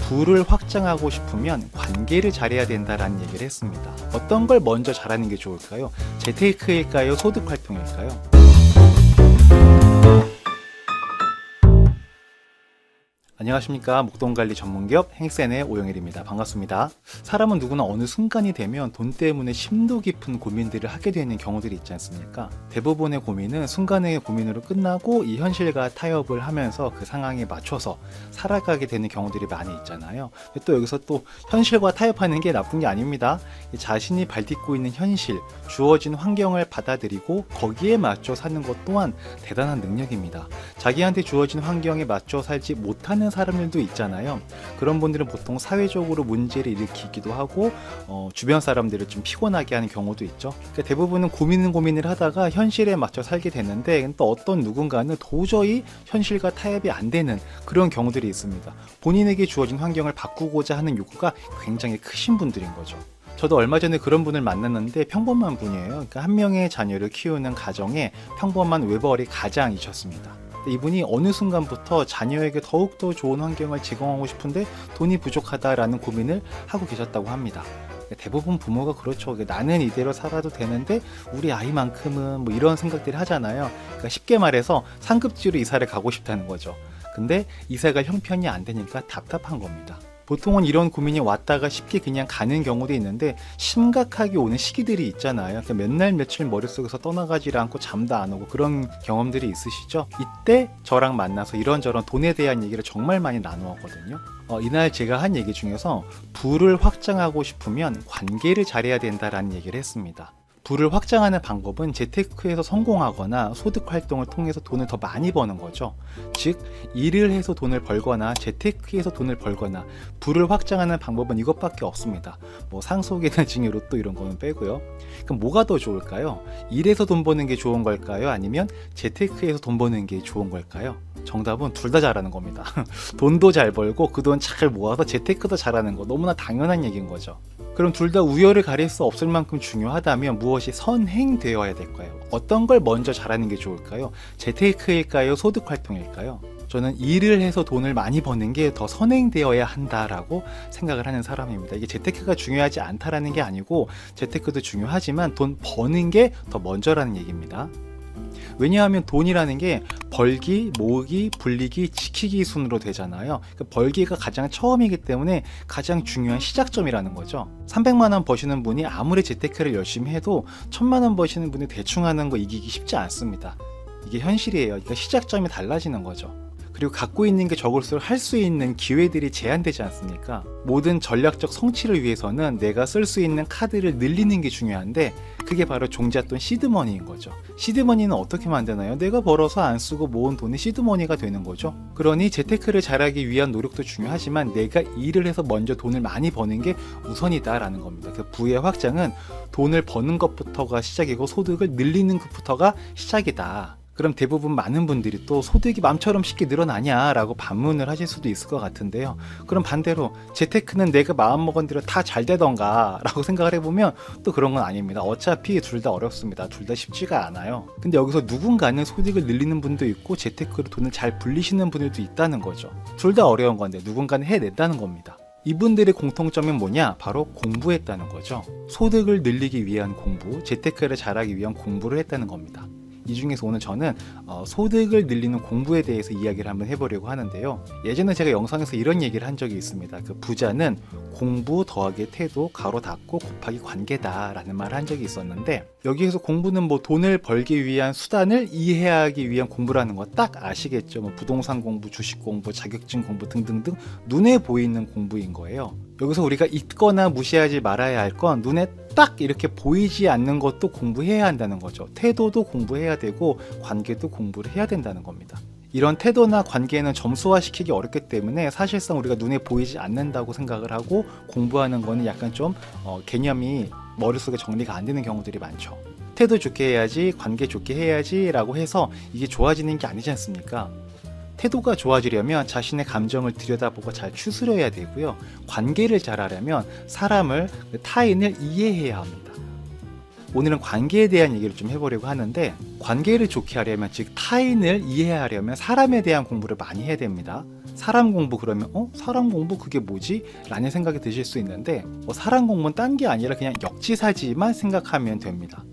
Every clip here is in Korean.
부를 확장하고 싶으면 관계를 잘해야 된다라는 얘기를 했습니다. 어떤 걸 먼저 잘하는 게 좋을까요? 재테크일까요? 소득 활동일까요? 안녕하십니까. 목돈관리 전문기업 행센의 오영일입니다. 반갑습니다. 사람은 누구나 어느 순간이 되면 돈 때문에 심도 깊은 고민들을 하게 되는 경우들이 있지 않습니까? 대부분의 고민은 순간의 고민으로 끝나고 이 현실과 타협을 하면서 그 상황에 맞춰서 살아가게 되는 경우들이 많이 있잖아요. 또 여기서 또 현실과 타협하는 게 나쁜 게 아닙니다. 자신이 발딛고 있는 현실, 주어진 환경을 받아들이고 거기에 맞춰 사는 것 또한 대단한 능력입니다. 자기한테 주어진 환경에 맞춰 살지 못하는 사람들도 있잖아요. 그런 분들은 보통 사회적으로 문제를 일으키기도 하고 주변 사람들을 좀 피곤하게 하는 경우도 있죠. 그러니까 대부분은 고민을 하다가 현실에 맞춰 살게 되는데 또 어떤 누군가는 도저히 현실과 타협이 안 되는 그런 경우들이 있습니다. 본인에게 주어진 환경을 바꾸고자 하는 욕구가 굉장히 크신 분들인 거죠. 저도 얼마 전에 그런 분을 만났는데 평범한 분이에요. 그러니까 한 명의 자녀를 키우는 가정에 평범한 외벌이 가장이셨습니다. 이분이 어느 순간부터 자녀에게 더욱더 좋은 환경을 제공하고 싶은데 돈이 부족하다라는 고민을 하고 계셨다고 합니다. 대부분 부모가 그렇죠. 나는 이대로 살아도 되는데 우리 아이만큼은 뭐 이런 생각들을 하잖아요. 그러니까 쉽게 말해서 상급지로 이사를 가고 싶다는 거죠. 근데 이사가 형편이 안 되니까 답답한 겁니다. 보통은 이런 고민이 왔다가 쉽게 그냥 가는 경우도 있는데 심각하게 오는 시기들이 있잖아요. 그러니까 몇 날 며칠 머릿속에서 떠나가지 않고 잠도 안 오고 그런 경험들이 있으시죠? 이때 저랑 만나서 이런저런 돈에 대한 얘기를 정말 많이 나누었거든요. 이날 제가 한 얘기 중에서 부를 확장하고 싶으면 관계를 잘해야 된다라는 얘기를 했습니다. 부를 확장하는 방법은 재테크에서 성공하거나 소득 활동을 통해서 돈을 더 많이 버는 거죠. 즉 일을 해서 돈을 벌거나 재테크에서 돈을 벌거나 부를 확장하는 방법은 이것밖에 없습니다. 뭐 상속이나 증여, 로또 이런 거는 빼고요. 그럼 뭐가 더 좋을까요? 일해서 돈 버는 게 좋은 걸까요? 아니면 재테크에서 돈 버는 게 좋은 걸까요? 정답은 둘 다 잘하는 겁니다. 돈도 잘 벌고 그 돈 잘 모아서 재테크도 잘하는 거 너무나 당연한 얘기인 거죠. 그럼 둘 다 우열을 가릴 수 없을 만큼 중요하다면 무엇이 선행되어야 될까요? 어떤 걸 먼저 잘하는 게 좋을까요? 재테크일까요? 소득 활동일까요? 저는 일을 해서 돈을 많이 버는 게 더 선행되어야 한다라고 생각을 하는 사람입니다. 이게 재테크가 중요하지 않다라는 게 아니고 재테크도 중요하지만 돈 버는 게 더 먼저라는 얘기입니다. 왜냐하면 돈이라는 게 벌기, 모으기, 불리기, 지키기 순으로 되잖아요. 그러니까 벌기가 가장 처음이기 때문에 가장 중요한 시작점이라는 거죠. 300만 원 버시는 분이 아무리 재테크를 열심히 해도 1000만 원 버시는 분이 대충 하는 거 이기기 쉽지 않습니다. 이게 현실이에요. 그러니까 시작점이 달라지는 거죠. 그리고 갖고 있는 게 적을수록 할 수 있는 기회들이 제한되지 않습니까? 모든 전략적 성취를 위해서는 내가 쓸 수 있는 카드를 늘리는 게 중요한데 그게 바로 종잣돈 시드머니인 거죠. 시드머니는 어떻게 만드나요? 내가 벌어서 안 쓰고 모은 돈이 시드머니가 되는 거죠. 그러니 재테크를 잘하기 위한 노력도 중요하지만 내가 일을 해서 먼저 돈을 많이 버는 게 우선이다라는 겁니다. 그 부의 확장은 돈을 버는 것부터가 시작이고 소득을 늘리는 것부터가 시작이다. 그럼 대부분 많은 분들이 또 소득이 맘처럼 쉽게 늘어나냐 라고 반문을 하실 수도 있을 것 같은데요. 그럼 반대로 재테크는 내가 마음먹은 대로 다 잘 되던가 라고 생각을 해보면 또 그런 건 아닙니다. 어차피 둘 다 어렵습니다. 둘 다 쉽지가 않아요. 근데 여기서 누군가는 소득을 늘리는 분도 있고 재테크로 돈을 잘 불리시는 분들도 있다는 거죠. 둘 다 어려운 건데 누군가는 해낸다는 겁니다. 이분들의 공통점은 뭐냐? 바로 공부했다는 거죠. 소득을 늘리기 위한 공부, 재테크를 잘하기 위한 공부를 했다는 겁니다. 이 중에서 오늘 저는 소득을 늘리는 공부에 대해서 이야기를 한번 해보려고 하는데요. 예전에 제가 영상에서 이런 얘기를 한 적이 있습니다. 그 부자는 공부 더하기 태도 가로 닫고 곱하기 관계다 라는 말을 한 적이 있었는데 여기에서 공부는 뭐 돈을 벌기 위한 수단을 이해하기 위한 공부라는 거 딱 아시겠죠? 뭐 부동산 공부, 주식 공부, 자격증 공부 등등등 눈에 보이는 공부인 거예요. 여기서 우리가 잊거나 무시하지 말아야 할 건 눈에 딱 이렇게 보이지 않는 것도 공부해야 한다는 거죠. 태도도 공부해야 되고 관계도 공부를 해야 된다는 겁니다. 이런 태도나 관계는 점수화시키기 어렵기 때문에 사실상 우리가 눈에 보이지 않는다고 생각을 하고 공부하는 거는 약간 좀 개념이 머릿속에 정리가 안 되는 경우들이 많죠. 태도 좋게 해야지, 관계 좋게 해야지 라고 해서 이게 좋아지는 게 아니지 않습니까? 태도가 좋아지려면 자신의 감정을 들여다보고 잘 추스려야 되고요. 관계를 잘하려면 사람을, 타인을 이해해야 합니다. 오늘은 관계에 대한 얘기를 좀 해보려고 하는데 관계를 좋게 하려면, 즉 타인을 이해하려면 사람에 대한 공부를 많이 해야 됩니다. 사람 공부 그러면 사람 공부 그게 뭐지? 라는 생각이 드실 수 있는데 사람 공부는 딴 게 아니라 그냥 역지사지만 생각하면 됩니다.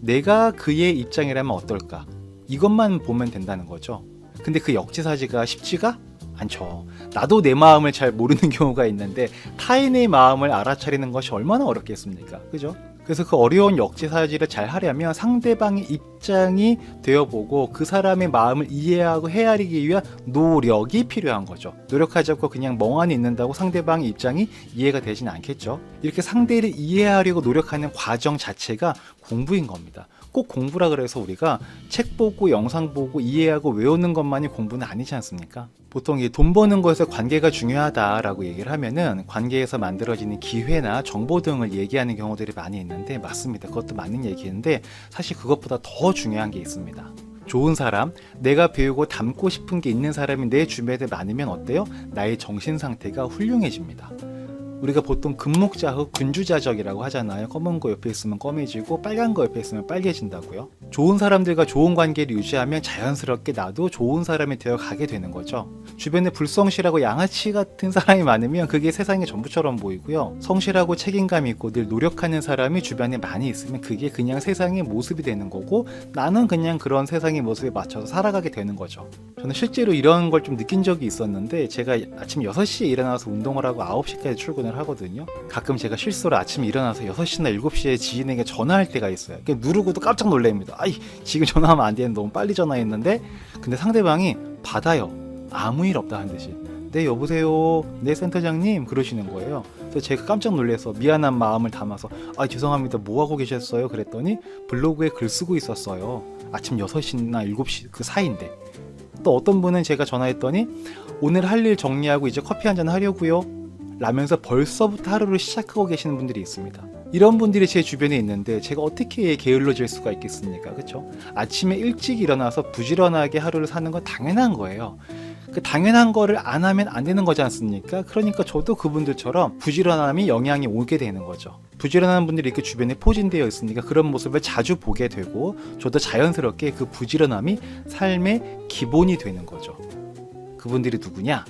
내가 그의 입장이라면 어떨까? 이것만 보면 된다는 거죠. 근데 그 역지사지가 쉽지가 않죠. 나도 내 마음을 잘 모르는 경우가 있는데 타인의 마음을 알아차리는 것이 얼마나 어렵겠습니까? 그죠? 그래서 그 어려운 역지사지를 잘 하려면 상대방의 입장이 되어보고 그 사람의 마음을 이해하고 헤아리기 위한 노력이 필요한 거죠. 노력하지 않고 그냥 멍하니 있는다고 상대방의 입장이 이해가 되진 않겠죠. 이렇게 상대를 이해하려고 노력하는 과정 자체가 공부인 겁니다. 꼭 공부라 그래서 우리가 책 보고 영상 보고 이해하고 외우는 것만이 공부는 아니지 않습니까? 보통 돈 버는 것에서 관계가 중요하다라고 얘기를 하면은 관계에서 만들어지는 기회나 정보 등을 얘기하는 경우들이 많이 있는데 맞습니다. 그것도 맞는 얘기인데 사실 그것보다 더 중요한 게 있습니다. 좋은 사람, 내가 배우고 닮고 싶은 게 있는 사람이 내 주변에 많으면 어때요? 나의 정신 상태가 훌륭해집니다. 우리가 보통 금목자흑, 군주자적이라고 하잖아요. 검은 거 옆에 있으면 검해지고 빨간 거 옆에 있으면 빨개진다고요. 좋은 사람들과 좋은 관계를 유지하면 자연스럽게 나도 좋은 사람이 되어 가게 되는 거죠. 주변에 불성실하고 양아치 같은 사람이 많으면 그게 세상의 전부처럼 보이고요. 성실하고 책임감 있고 늘 노력하는 사람이 주변에 많이 있으면 그게 그냥 세상의 모습이 되는 거고 나는 그냥 그런 세상의 모습에 맞춰서 살아가게 되는 거죠. 저는 실제로 이런 걸 좀 느낀 적이 있었는데 제가 아침 6시에 일어나서 운동을 하고 9시까지 출근을 하거든요. 가끔 제가 실수로 아침에 일어나서 6시나 7시에 지인에게 전화할 때가 있어요. 누르고도 깜짝 놀랍니다. 아이 지금 전화하면 안 되는데 너무 빨리 전화했는데 근데 상대방이 받아요. 아무 일 없다 한 듯이. 네 여보세요 네 센터장님 그러시는 거예요. 그래서 제가 깜짝 놀라서 미안한 마음을 담아서 죄송합니다 뭐하고 계셨어요? 그랬더니 블로그에 글 쓰고 있었어요. 아침 6시나 7시 그 사이인데. 또 어떤 분은 제가 전화했더니 오늘 할 일 정리하고 이제 커피 한잔 하려고요 라면서 벌써부터 하루를 시작하고 계시는 분들이 있습니다. 이런 분들이 제 주변에 있는데 제가 어떻게 게을러질 수가 있겠습니까? 그렇죠? 아침에 일찍 일어나서 부지런하게 하루를 사는 건 당연한 거예요. 그 당연한 거를 안 하면 안 되는 거지 않습니까? 그러니까 저도 그분들처럼 부지런함이 영향이 오게 되는 거죠. 부지런한 분들이 이렇게 주변에 포진되어 있으니까 그런 모습을 자주 보게 되고 저도 자연스럽게 그 부지런함이 삶의 기본이 되는 거죠. 그분들이 누구냐?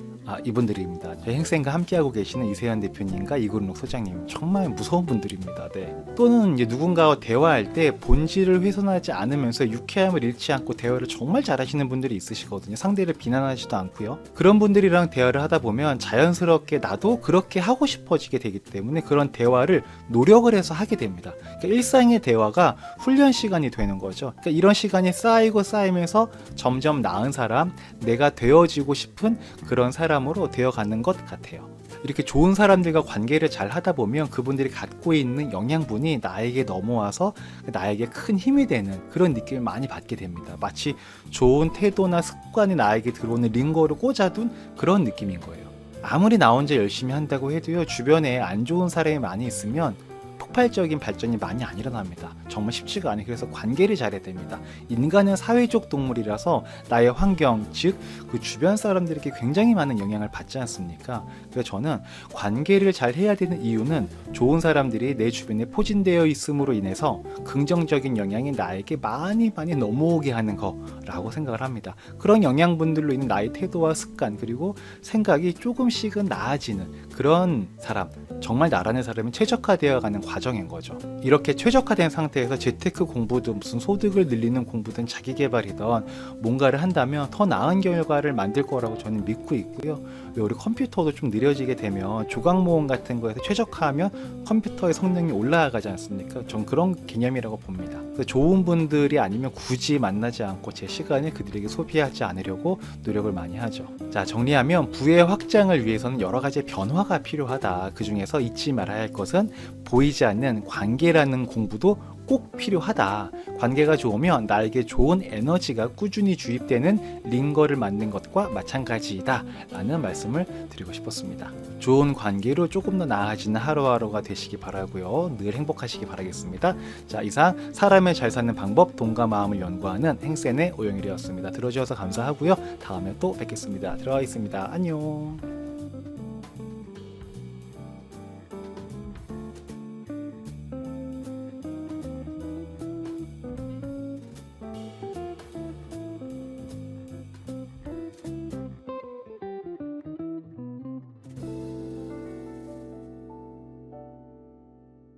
이분들입니다. 저희 행생과 함께하고 계시는 이세현 대표님과 이근록 소장님 정말 무서운 분들입니다. 네. 또는 이제 누군가와 대화할 때 본질을 훼손하지 않으면서 유쾌함을 잃지 않고 대화를 정말 잘하시는 분들이 있으시거든요. 상대를 비난하지도 않고요. 그런 분들이랑 대화를 하다 보면 자연스럽게 나도 그렇게 하고 싶어지게 되기 때문에 그런 대화를 노력을 해서 하게 됩니다. 그러니까 일상의 대화가 훈련 시간이 되는 거죠. 그러니까 이런 시간이 쌓이고 쌓이면서 점점 나은 사람, 내가 되어지고 싶은 그런 사람으로 되어가는 것 같아요. 이렇게 좋은 사람들과 관계를 잘 하다 보면 그분들이 갖고 있는 영양분이 나에게 넘어와서 나에게 큰 힘이 되는 그런 느낌을 많이 받게 됩니다. 마치 좋은 태도나 습관이 나에게 들어오는 링거를 꽂아둔 그런 느낌인 거예요. 아무리 나 혼자 열심히 한다고 해도요, 주변에 안 좋은 사람이 많이 있으면 폭발적인 발전이 많이 안 일어납니다. 정말 쉽지가 않아요. 그래서 관계를 잘해야 됩니다. 인간은 사회적 동물이라서 나의 환경, 즉 그 주변 사람들에게 굉장히 많은 영향을 받지 않습니까? 그래서 저는 관계를 잘 해야 되는 이유는 좋은 사람들이 내 주변에 포진되어 있음으로 인해서 긍정적인 영향이 나에게 많이 넘어오게 하는 거라고 생각을 합니다. 그런 영양분들로 인해 나의 태도와 습관 그리고 생각이 조금씩은 나아지는 그런 사람, 정말 나라는 사람이 최적화되어가는 과정인 거죠. 이렇게 최적화된 상태에서 재테크 공부든 무슨 소득을 늘리는 공부든 자기개발이든 뭔가를 한다면 더 나은 결과를 만들 거라고 저는 믿고 있고요. 우리 컴퓨터도 좀 느려지게 되면 조각 모음 같은 거에서 최적화하면 컴퓨터의 성능이 올라가지 않습니까? 전 그런 개념이라고 봅니다. 좋은 분들이 아니면 굳이 만나지 않고 제 시간을 그들에게 소비하지 않으려고 노력을 많이 하죠. 자, 정리하면 부의 확장을 위해서는 여러 가지 변화가 필요하다. 그 중에서 잊지 말아야 할 것은 보이지 않는 관계라는 공부도 꼭 필요하다. 관계가 좋으면 나에게 좋은 에너지가 꾸준히 주입되는 링거를 만든 것과 마찬가지이다 라는 말씀을 드리고 싶었습니다. 좋은 관계로 조금 더 나아지는 하루하루가 되시기 바라고요. 늘 행복하시기 바라겠습니다. 자, 이상 사람을 잘 사는 방법 돈과 마음을 연구하는 행센의 오영일이었습니다. 들어주셔서 감사하고요. 다음에 또 뵙겠습니다. 들어가 있습니다. 안녕.